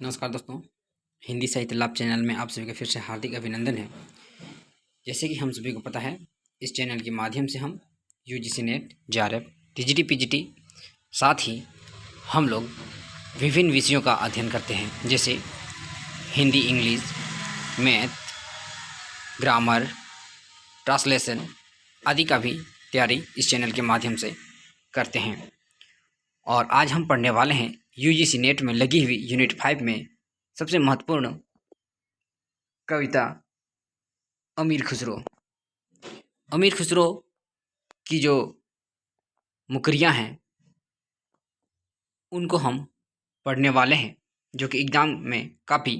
नमस्कार दोस्तों, हिंदी साहित्य लाभ चैनल में आप सभी का फिर से हार्दिक अभिनंदन है। जैसे कि हम सभी को पता है, इस चैनल के माध्यम से हम UGC net, JRF, TGT, PGT, साथ ही हम लोग विभिन्न विषयों का अध्ययन करते हैं, जैसे Hindi, English, math, grammar, translation आदि का भी तैयारी इस चैनल के माध्यम से करते हैं। और आज हम पढ़ने वाले हैं यूजीसी नेट में लगी हुई यूनिट 5 में सबसे महत्वपूर्ण कविता अमीर खुसरो। अमीर खुसरो की जो मुकरियाँ हैं उनको हम पढ़ने वाले हैं, जो कि एग्ज़ाम में काफ़ी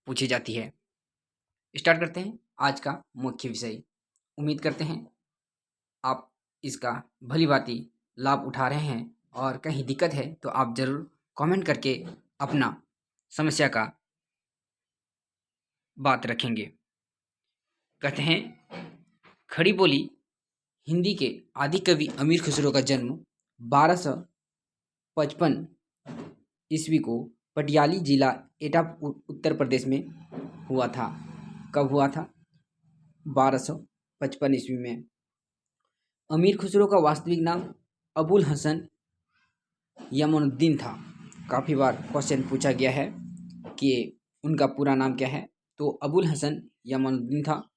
पूछी जाती है। स्टार्ट करते हैं आज का मुख्य विषय। उम्मीद करते हैं आप इसका भली भांति लाभ उठा रहे हैं, और कहीं दिक्कत है तो आप ज़रूर कमेंट करके अपना समस्या का बात रखेंगे। कहते हैं, खड़ी बोली हिंदी के आदि कवि अमीर खुसरो का जन्म 1255 ईस्वी को पटियाली जिला एटा उत्तर प्रदेश में हुआ था। कब हुआ था? 1255 ईस्वी में। अमीर खुसरो का वास्तविक नाम अबुल हसन यमनुद्दीन था। काफ़ी बार क्वेश्चन पूछा गया है कि उनका पूरा नाम क्या है, तो अबुल हसन यमनुद्दीन था।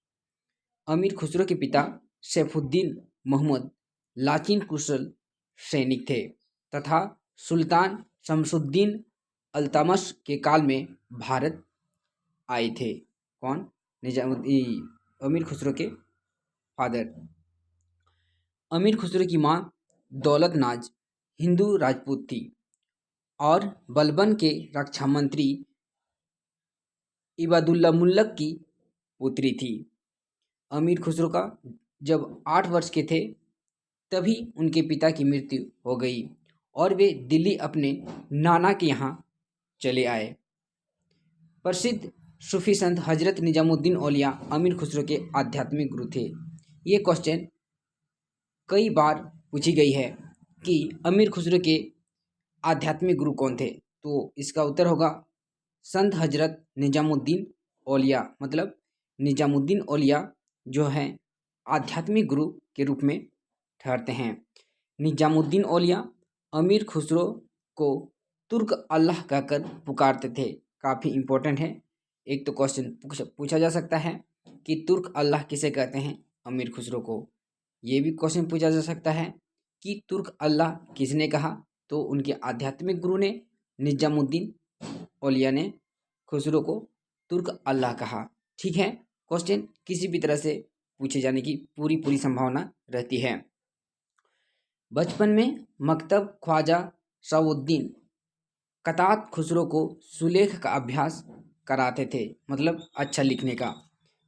अमीर खुसरो के पिता सैफुद्दीन मोहम्मद लाचिन कुशल सैनिक थे तथा सुल्तान शमसुद्दीन अल्तमश के काल में भारत आए थे। कौन? निजामुद्दीन, अमीर खुसरो के फादर। अमीर खुसरो की माँ दौलत नाज हिंदू राजपूत थी और बलबन के रक्षा मंत्री इबादुल्ला मुल्लक की पुत्री थी। अमीर खुसरो का जब 8 वर्ष के थे तभी उनके पिता की मृत्यु हो गई और वे दिल्ली अपने नाना के यहाँ चले आए। प्रसिद्ध सूफी संत हजरत निजामुद्दीन औलिया अमीर खुसरो के आध्यात्मिक गुरु थे। ये क्वेश्चन कई बार पूछी गई है कि अमीर खुसरो के आध्यात्मिक गुरु कौन थे, तो इसका उत्तर होगा संत हजरत निजामुद्दीन औलिया। मतलब निजामुद्दीन औलिया जो हैं आध्यात्मिक गुरु के रूप में ठहरते हैं। निजामुद्दीन औलिया अमीर खुसरो को तुर्क अल्लाह कहकर पुकारते थे। काफ़ी इम्पोर्टेंट है। एक तो क्वेश्चन पूछा जा सकता है कि तुर्क अल्लाह किसे कहते हैं? अमीर खुसरो को। ये भी क्वेश्चन पूछा जा सकता है कि तुर्क अल्लाह किसने कहा? तो उनके आध्यात्मिक गुरु ने, निजामुद्दीन औलिया ने खुसरो को तुर्क अल्लाह कहा। ठीक है, क्वेश्चन किसी भी तरह से पूछे जाने की पूरी संभावना रहती है। बचपन में मकतब ख्वाजा शहाबुद्दीन कतात खुसरो को सुलेख का अभ्यास कराते थे, मतलब अच्छा लिखने का।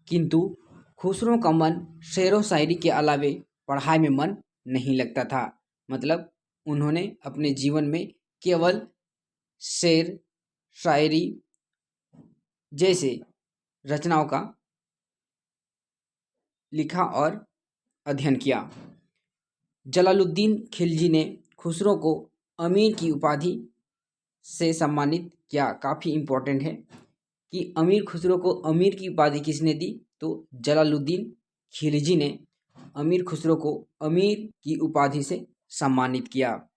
किंतु खुसरो का मन शेर व शायरी के अलावे पढ़ाई में मन नहीं लगता था। मतलब उन्होंने अपने जीवन में केवल शेर, शायरी जैसे रचनाओं का लिखा और अध्ययन किया। जलालुद्दीन खिलजी ने खुसरो को अमीर की उपाधि से सम्मानित किया। काफ़ी इम्पोर्टेंट है कि अमीर खुसरो को अमीर की उपाधि किसने दी? तो जलालुद्दीन खिलजी ने अमीर खुसरो को अमीर की उपाधि से सम्मानित किया।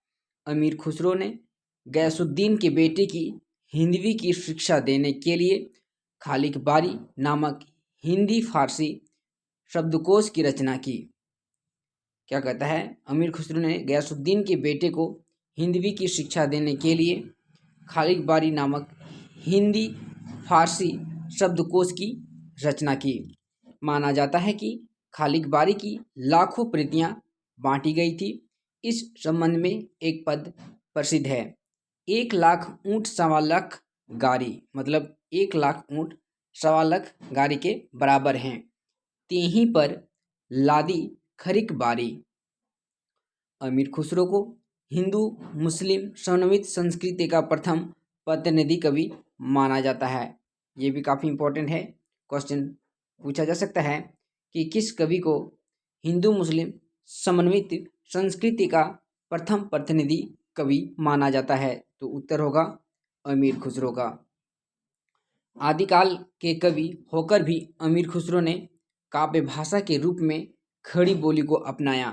अमीर खुसरो ने गयासुद्दीन के बेटे की हिंदवी की शिक्षा देने के लिए खालिक बारी नामक हिंदी फारसी शब्दकोश की रचना की। क्या कहता है? अमीर खुसरो ने गयासुद्दीन के बेटे को हिंदवी की शिक्षा देने के लिए खालिक बारी नामक हिंदी फारसी शब्दकोश की रचना की। माना जाता है कि खालिक बारी की लाखों प्रतियां बांटी गई थी। इस संबंध में एक पद प्रसिद्ध है, 1 लाख ऊँट 1.25 लाख गारी। मतलब 1 लाख ऊँट 1.25 लाख गारी के बराबर हैं। तेहीं पर लादी खरिक बारी। अमीर खुसरो को हिंदू मुस्लिम समन्वित संस्कृति का प्रथम प्रतिनिधि कवि माना जाता है। ये भी काफ़ी इम्पोर्टेंट है। क्वेश्चन पूछा जा सकता है कि किस कवि को हिंदू मुस्लिम समन्वित संस्कृति का प्रथम प्रतिनिधि कवि माना जाता है? तो उत्तर होगा अमीर खुसरो का। आदिकाल के कवि होकर भी अमीर खुसरो ने काव्य भाषा के रूप में खड़ी बोली को अपनाया,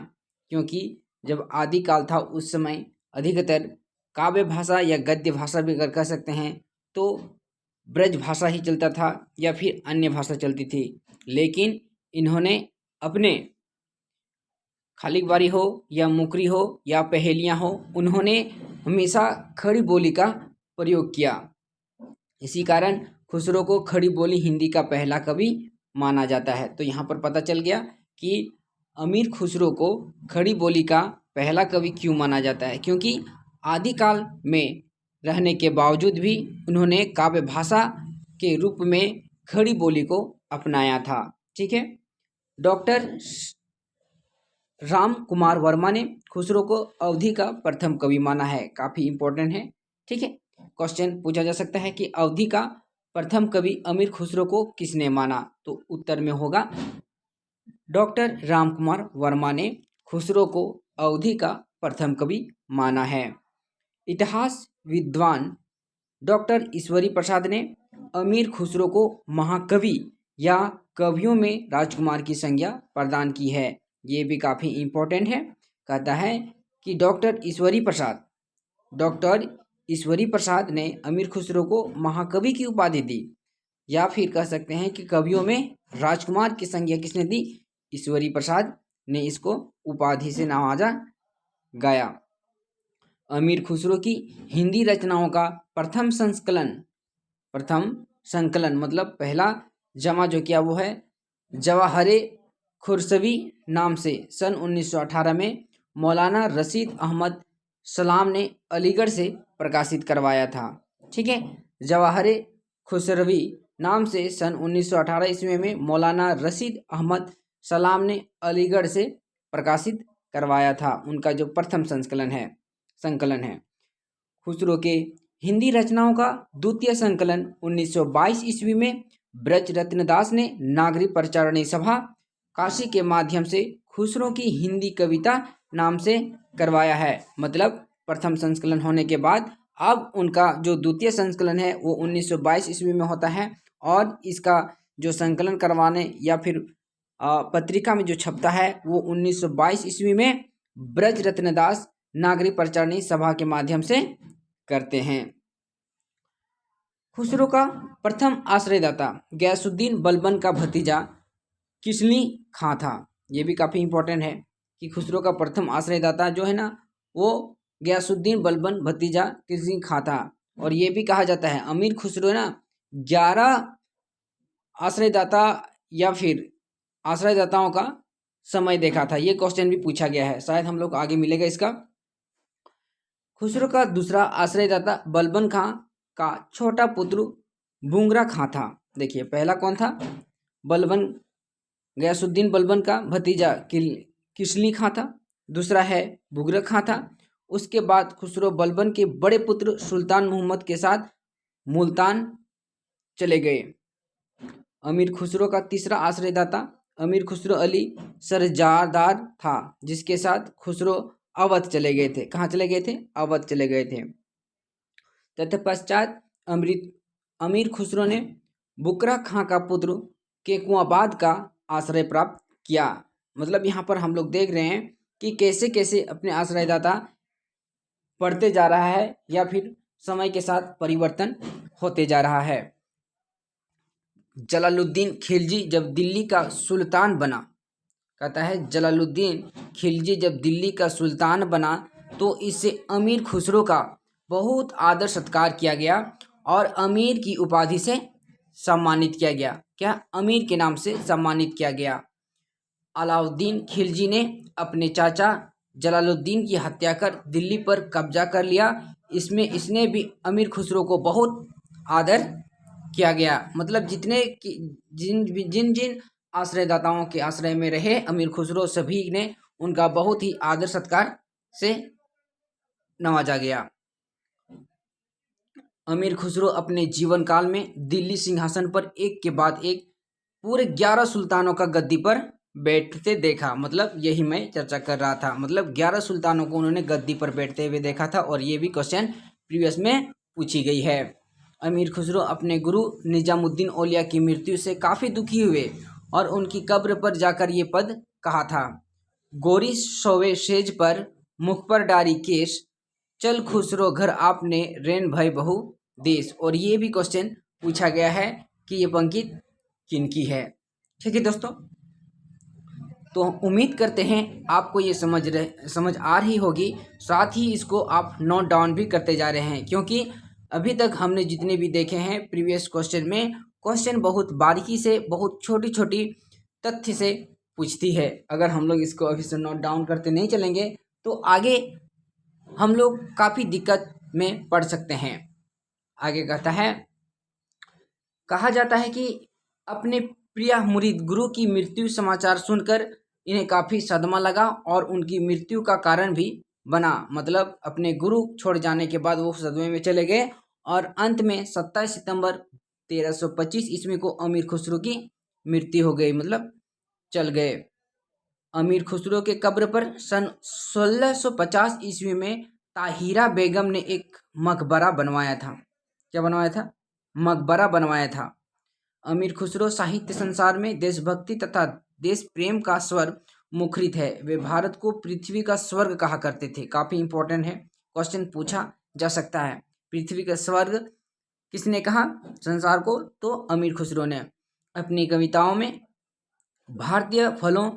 क्योंकि जब आदिकाल था उस समय अधिकतर काव्य भाषा या गद्य भाषा भी अगर कह सकते हैं तो ब्रज भाषा ही चलता था या फिर अन्य भाषा चलती थी। लेकिन इन्होंने अपने खालिकबारी हो या मुकरी हो या पहेलियाँ हो, उन्होंने हमेशा खड़ी बोली का प्रयोग किया। इसी कारण खुसरो को खड़ी बोली हिंदी का पहला कवि माना जाता है। तो यहाँ पर पता चल गया कि अमीर खुसरो को खड़ी बोली का पहला कवि क्यों माना जाता है, क्योंकि आदिकाल में रहने के बावजूद भी उन्होंने काव्य भाषा के रूप में खड़ी बोली को अपनाया था। ठीक है। डॉक्टर राम कुमार वर्मा ने खुसरो को अवधि का प्रथम कवि माना है। काफी इंपॉर्टेंट है। ठीक है। क्वेश्चन पूछा जा सकता है कि अवधि का प्रथम कवि अमीर खुसरो को किसने माना, तो उत्तर में होगा डॉक्टर राम कुमार वर्मा ने खुसरो को अवधि का प्रथम कवि माना है। इतिहास विद्वान डॉक्टर ईश्वरी प्रसाद ने अमीर खुसरो को महाकवि या कवियों में राजकुमार की संज्ञा प्रदान की है। ये भी काफ़ी इम्पोर्टेंट है। कहता है कि डॉक्टर ईश्वरी प्रसाद ने अमीर खुसरो को महाकवि की उपाधि दी, या फिर कह सकते हैं कि कवियों में राजकुमार की संज्ञा किसने दी? ईश्वरी प्रसाद ने इसको उपाधि से नवाजा गया। अमीर खुसरो की हिंदी रचनाओं का प्रथम संकलन मतलब पहला जमा जो किया वो है जवाहरे खुरसवी नाम से सन 1918 में मौलाना रशीद अहमद सलाम ने अलीगढ़ से प्रकाशित करवाया था। ठीक है। जवाहरे खुसरवी नाम से सन 1918 ईस्वी में मौलाना रशीद अहमद सलाम ने अलीगढ़ से प्रकाशित करवाया था। उनका जो प्रथम संकलन है। खुसरो के हिंदी रचनाओं का द्वितीय संकलन 1922 ईस्वी में ब्रज रत्नदास ने नागरी प्रचारणी सभा काशी के माध्यम से खुसरो की हिंदी कविता नाम से करवाया है। मतलब प्रथम संकलन होने के बाद अब उनका जो द्वितीय संकलन है वो 1922 ईस्वी में होता है, और इसका जो संकलन करवाने या फिर पत्रिका में जो छपता है वो 1922 ईस्वी में ब्रज रत्नदास नागरी प्रचारणी सभा के माध्यम से करते हैं। खुसरो का प्रथम आश्रयदाता गयासुद्दीन बलबन का भतीजा किसली खां था। ये भी काफ़ी इंपॉर्टेंट है कि खुसरो का प्रथम आश्रयदाता जो है ना वो गयासुद्दीन बलबन भतीजा किसली खां था। और ये भी कहा जाता है अमीर खुसरो ना 11 आश्रयदाता या फिर आश्रयदाताओं का समय देखा था। ये क्वेश्चन भी पूछा गया है, शायद हम लोग आगे मिलेगा इसका। खुसरो का दूसरा आश्रयदाता बलबन खां का छोटा पुत्र बुंगरा खां था। देखिए पहला कौन था? बलबन, गयासुद्दीन बलबन का भतीजा किसली खां था। दूसरा है बुगरा खां था। उसके बाद खुसरो बलबन के बड़े पुत्र सुल्तान मोहम्मद के साथ मुल्तान चले गए। अमीर खुसरो का तीसरा आश्रयदाता अमीर खुसरो अली सरजादार था, जिसके साथ खुसरो अवध चले गए थे। कहाँ चले गए थे? अवध चले गए थे। तत्पश्चात अमीर खुसरो ने बुकरा खां का पुत्र केकुआबाद का आश्रय प्राप्त किया। मतलब यहाँ पर हम लोग देख रहे हैं कि कैसे कैसे अपने आश्रयदाता बढ़ते जा रहा है या फिर समय के साथ परिवर्तन होते जा रहा है। जलालुद्दीन खिलजी जब दिल्ली का सुल्तान बना, कहता है जलालुद्दीन खिलजी जब दिल्ली का सुल्तान बना तो इससे अमीर खुसरो का बहुत आदर सत्कार किया गया और अमीर की उपाधि से सम्मानित किया गया। क्या? अमीर के नाम से सम्मानित किया गया। अलाउद्दीन खिलजी ने अपने चाचा जलालुद्दीन की हत्या कर दिल्ली पर कब्जा कर लिया। इसने भी अमीर खुसरो को बहुत आदर किया गया। मतलब जिन आश्रयदाताओं के आश्रय में रहे अमीर खुसरो, सभी ने उनका बहुत ही आदर सत्कार से नवाजा गया। अमीर खुसरो अपने जीवन काल में दिल्ली सिंहासन पर एक के बाद एक पूरे 11 सुल्तानों का गद्दी पर बैठते देखा। मतलब यही मैं चर्चा कर रहा था। मतलब 11 सुल्तानों को उन्होंने गद्दी पर बैठते हुए देखा था, और ये भी क्वेश्चन प्रीवियस में पूछी गई है। अमीर खुसरो अपने गुरु निजामुद्दीन औलिया की मृत्यु से काफ़ी दुखी हुए और उनकी कब्र पर जाकर ये पद कहा था, गोरी सोवे सेज पर मुख पर डारी केश, चल खुसरो घर आपने रेन भय बहु देश। और ये भी क्वेश्चन पूछा गया है कि ये पंक्ति किनकी है। ठीक है दोस्तों, तो उम्मीद करते हैं आपको ये समझ आ रही होगी, साथ ही इसको आप नोट डाउन भी करते जा रहे हैं, क्योंकि अभी तक हमने जितने भी देखे हैं प्रीवियस क्वेश्चन में, क्वेश्चन बहुत बारीकी से, बहुत छोटी छोटी तथ्य से पूछती है। अगर हम लोग इसको अभी से नोट डाउन करते नहीं चलेंगे तो आगे हम लोग काफ़ी दिक्कत में पड़ सकते हैं। आगे कहता है, कहा जाता है कि अपने प्रिय मुरीद गुरु की मृत्यु समाचार सुनकर इन्हें काफ़ी सदमा लगा और उनकी मृत्यु का कारण भी बना। मतलब अपने गुरु छोड़ जाने के बाद वो सदमे में चले गए और अंत में 27 सितंबर 1325 ईस्वी को अमीर खुसरो की मृत्यु हो गई, मतलब चल गए। अमीर खुसरो के कब्र पर सन 1650 ईस्वी में ताहिरा बेगम ने एक मकबरा बनवाया था। क्या बनवाया था? मकबरा बनवाया था। अमीर खुसरो साहित्य संसार में देशभक्ति तथा देश प्रेम का स्वर मुखरित है। वे भारत को पृथ्वी का स्वर्ग कहा करते थे। काफ़ी इंपॉर्टेंट है, क्वेश्चन पूछा जा सकता है। पृथ्वी का स्वर्ग किसने कहा संसार को? तो अमीर खुसरो ने। अपनी कविताओं में भारतीय फलों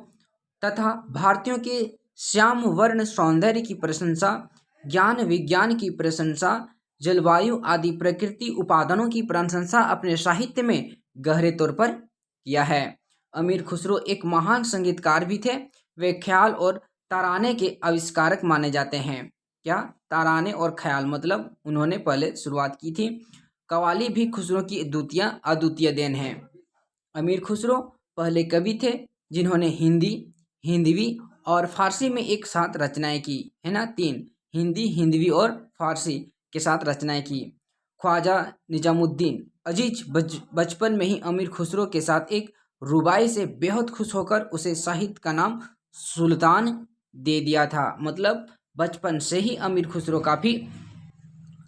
तथा भारतीयों के श्याम वर्ण सौंदर्य की प्रशंसा, ज्ञान विज्ञान की प्रशंसा, जलवायु आदि प्रकृति उपादानों की प्रशंसा अपने साहित्य में गहरे तौर पर किया है। अमीर खुसरो एक महान संगीतकार भी थे। वे ख्याल और तराने के आविष्कारक माने जाते हैं। क्या? तराने और ख्याल, मतलब उन्होंने पहले शुरुआत की थी। कव्वाली भी खुसरो की अद्वितीय देन है। अमीर खुसरो पहले कवि थे जिन्होंने हिंदी, हिंदवी और फारसी में एक साथ रचनाएं की, है ना, 3, हिंदी, हिंदवी और फारसी के साथ रचनाएं की। ख्वाजा निजामुद्दीन अजीज बचपन में ही अमीर खुसरो के साथ एक रुबाई से बेहद खुश होकर उसे साहित्य का नाम सुल्तान दे दिया था। मतलब बचपन से ही अमीर खुसरो काफ़ी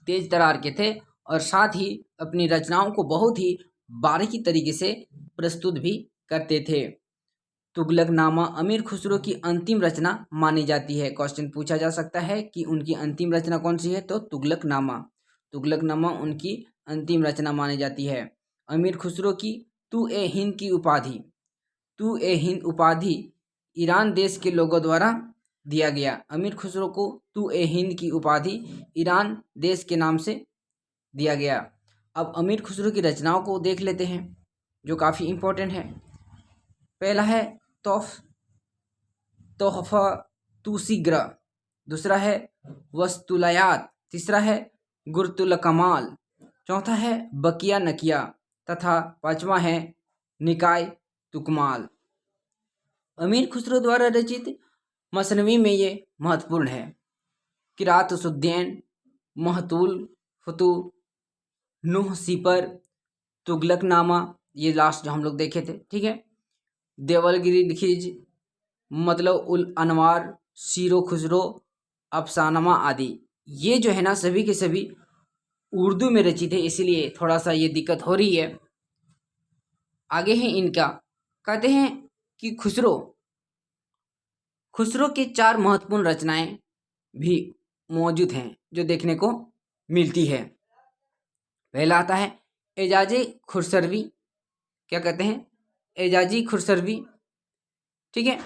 तेज तरार के थे और साथ ही अपनी रचनाओं को बहुत ही बारीकी तरीके से प्रस्तुत भी करते थे। तुगलकनामा अमीर खुसरो की अंतिम रचना मानी जाती है। क्वेश्चन पूछा जा सकता है कि उनकी अंतिम रचना कौन सी है? तो तुगलकनामा। तुगलकनामा उनकी अंतिम रचना मानी जाती है। अमीर खुसरो की तू ए हिंद की उपाधि, तू ए हिंद उपाधि ईरान देश के लोगों द्वारा दिया गया। अमीर खुसरो को तू ए हिंद की उपाधि ईरान देश के नाम से दिया गया। अब अमीर खुसरो की रचनाओं को देख लेते हैं जो काफ़ी इम्पोर्टेंट है। पहला है तोहफा तुसीग्र, दूसरा है वस्तुलयात, तीसरा है गुरतुल कमाल, चौथा है बकिया नकिया तथा पांचवा है निकाय तुकमाल। अमीर खुसरो द्वारा रचित मसनवी में ये महत्वपूर्ण है। किरात सुद्दैन, महतूल फतू, नूह सीपर, तुगलकनामा, ये लास्ट जो हम लोग देखे थे, ठीक है, देवलगिरी लिखिज, मतलब उल अनवार, सीरो खुसरो, अफसानामा आदि। ये जो है ना सभी के सभी उर्दू में रचित है, इसीलिए थोड़ा सा ये दिक्कत हो रही है। आगे है इनका, कहते हैं कि खुसरो के 4 महत्वपूर्ण रचनाएं भी मौजूद हैं जो देखने को मिलती है। पहला आता है एजाजी खुसरवी, क्या कहते हैं? एजाजी खुसरवी, ठीक है,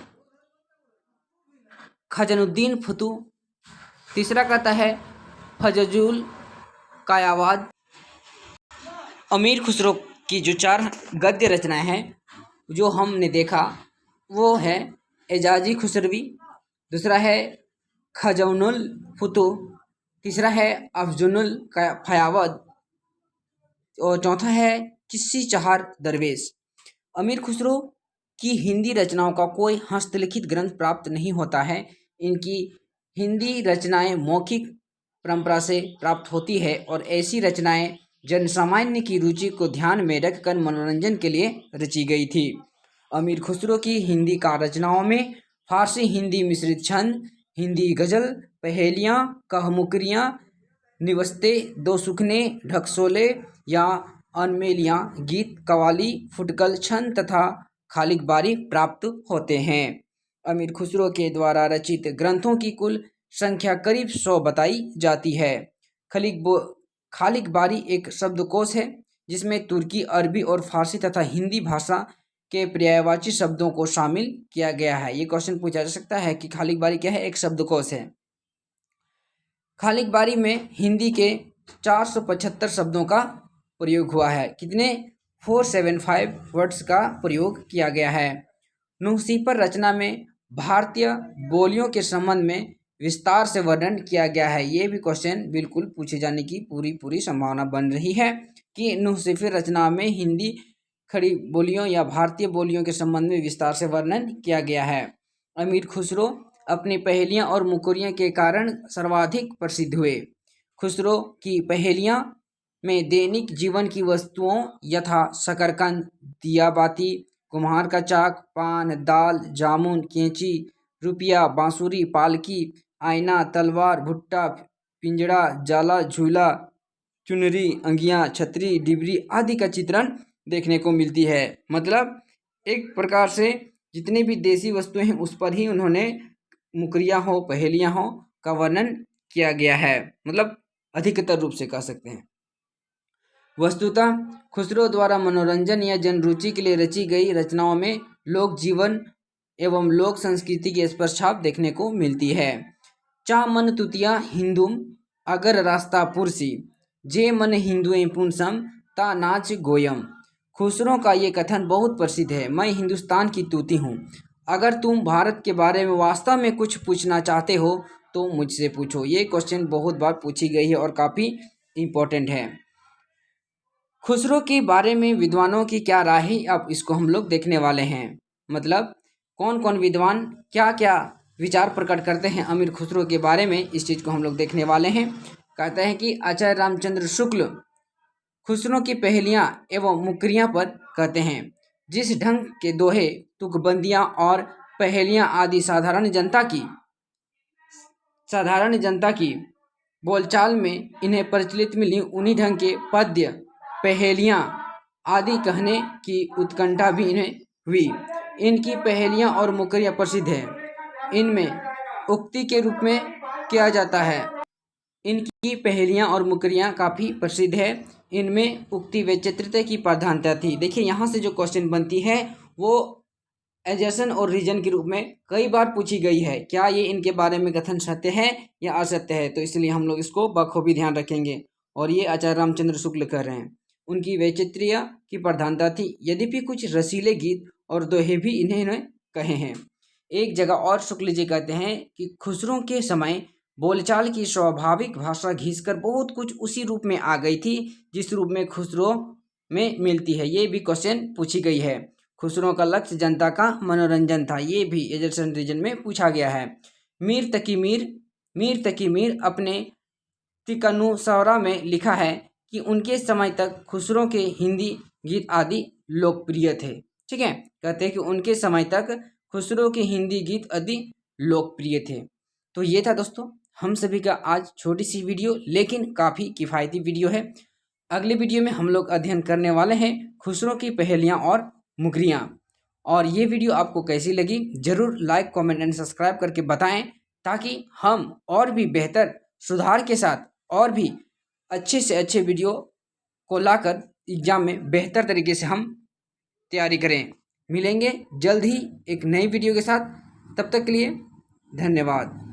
खजनुद्दीन फतू, तीसरा कहता है फजजुल कायावाद। अमीर खुसरो की जो 4 गद्य रचनाएं हैं जो हमने देखा वो है एजाजी खुसरवी, दूसरा है खजनुल फतू, तीसरा है अफजुनुल फयावद और चौथा है किस्सी चहार दरवेश। अमीर खुसरो की हिंदी रचनाओं का कोई हस्तलिखित ग्रंथ प्राप्त नहीं होता है। इनकी हिंदी रचनाएं मौखिक परंपरा से प्राप्त होती है और ऐसी रचनाएं जनसामान्य की रुचि को ध्यान में रखकर मनोरंजन के लिए रची गई थी। अमीर खुसरो की हिंदी का रचनाओं में फारसी हिंदी मिश्रित छंद, हिंदी गज़ल, पहेलियाँ, कहमुकरियाँ, निवस्ते, दो सुखने, ढकसोले, या अनमेलियाँ, गीत, कव्वाली, फुटकल, छंद तथा खालिकबारी प्राप्त होते हैं। अमीर खुसरो के द्वारा रचित ग्रंथों की कुल संख्या करीब 100 बताई जाती है। खालिकबारी एक शब्दकोश है जिसमें तुर्की, अरबी और फारसी तथा हिंदी भाषा के पर्यायवाची शब्दों को शामिल किया गया है। ये क्वेश्चन पूछा जा सकता है कि खालिकबारी क्या है? एक शब्दकोश है। खालिकबारी में हिंदी के 475 शब्दों का प्रयोग हुआ है। कितने? 475 वर्ड्स का प्रयोग किया गया है। नुहसीपर रचना में भारतीय बोलियों के संबंध में विस्तार से वर्णन किया गया है। ये भी क्वेश्चन बिल्कुल पूछे जाने की पूरी संभावना बन रही है कि नुहसीपर रचना में हिंदी खड़ी बोलियों या भारतीय बोलियों के संबंध में विस्तार से वर्णन किया गया है। अमीर खुसरो अपनी पहेलियाँ और मुकुरियाँ के कारण सर्वाधिक प्रसिद्ध हुए। खुसरो की पहेलियाँ में दैनिक जीवन की वस्तुओं यथा शकरकंद, दिया बाती, कुम्हार का चाक, पान, दाल, जामुन, कैंची, रुपया, बांसुरी, पालकी, आईना, तलवार, भुट्टा, पिंजड़ा, जाला, झूला, चुनरी, अंगियाँ, छतरी, डिबरी आदि का चित्रण देखने को मिलती है। मतलब एक प्रकार से जितनी भी देसी वस्तुएं हैं उस पर ही उन्होंने मुकरियाँ हो, पहेलियाँ हो का वर्णन किया गया है। मतलब अधिकतर रूप से कह सकते हैं। वस्तुतः खुसरो द्वारा मनोरंजन या जनरुचि के लिए रची गई रचनाओं में लोक जीवन एवं लोक संस्कृति की स्पष्ट छाप देखने को मिलती है। चा मन तुतिया हिंदुम अगर रास्ता पुरसी, जे मन हिंदुएं पुनसम ता नाच गोयम। खुसरो का ये कथन बहुत प्रसिद्ध है। मैं हिंदुस्तान की तूती हूँ, अगर तुम भारत के बारे में वास्तव में कुछ पूछना चाहते हो तो मुझसे पूछो। ये क्वेश्चन बहुत बार पूछी गई है और काफ़ी इम्पोर्टेंट है। खुसरो के बारे में विद्वानों की क्या राय है, अब इसको हम लोग देखने वाले हैं। मतलब कौन कौन विद्वान क्या क्या विचार प्रकट करते हैं अमीर खुसरो के बारे में, इस चीज़ को हम लोग देखने वाले हैं। कहते हैं कि आचार्य रामचंद्र शुक्ल खुसरो की पहेलियाँ एवं मुकरियाँ पर कहते हैं, जिस ढंग के दोहे, तुकबंदियाँ और पहेलियाँ आदि साधारण जनता की बोलचाल में इन्हें प्रचलित मिली, उन्हीं ढंग के पद्य, पहेलियाँ आदि कहने की उत्कंठा भी इन्हें हुई। इनकी पहेलियाँ और मुकरियाँ प्रसिद्ध है। इनमें उक्ति के रूप में किया जाता है। इनकी पहेलियाँ और मुकरियाँ काफ़ी प्रसिद्ध है। इनमें उक्ति व चित्रता की प्रधानता थी। देखिए यहाँ से जो क्वेश्चन बनती है वो एजेशन और रीजन के रूप में कई बार पूछी गई है। क्या ये इनके बारे में कथन सत्य है या असत्य है? तो इसलिए हम लोग इसको बखूबी ध्यान रखेंगे। और ये आचार्य रामचंद्र शुक्ल कर रहे हैं। उनकी वैचित्र्य की प्रधानता थी, यद्यपि कुछ रसीले गीत और दोहे भी इन्हें कहे हैं। एक जगह और शुक्ल जी कहते हैं कि खुसरो के समय बोलचाल की स्वाभाविक भाषा घिसकर बहुत कुछ उसी रूप में आ गई थी जिस रूप में खुसरो में मिलती है। ये भी क्वेश्चन पूछी गई है। खुसरो का लक्ष्य जनता का मनोरंजन था, ये भी एजेशन रीजन में पूछा गया है। मीर तकी मीर अपने तिकनुसौरा में लिखा है कि उनके समय तक खुसरो के हिंदी गीत आदि लोकप्रिय थे। ठीक है, कहते हैं कि उनके समय तक खुसरो के हिंदी गीत आदि लोकप्रिय थे। तो ये था दोस्तों हम सभी का आज छोटी सी वीडियो, लेकिन काफ़ी किफ़ायती वीडियो है। अगले वीडियो में हम लोग अध्ययन करने वाले हैं खुसरो की पहेलियाँ और मुकरियाँ। और ये वीडियो आपको कैसी लगी ज़रूर लाइक, कमेंट एंड सब्सक्राइब करके बताएं, ताकि हम और भी बेहतर सुधार के साथ और भी अच्छे से अच्छे वीडियो को लाकर एग्ज़ाम में बेहतर तरीके से हम तैयारी करें। मिलेंगे जल्द ही एक नई वीडियो के साथ, तब तक के लिए धन्यवाद।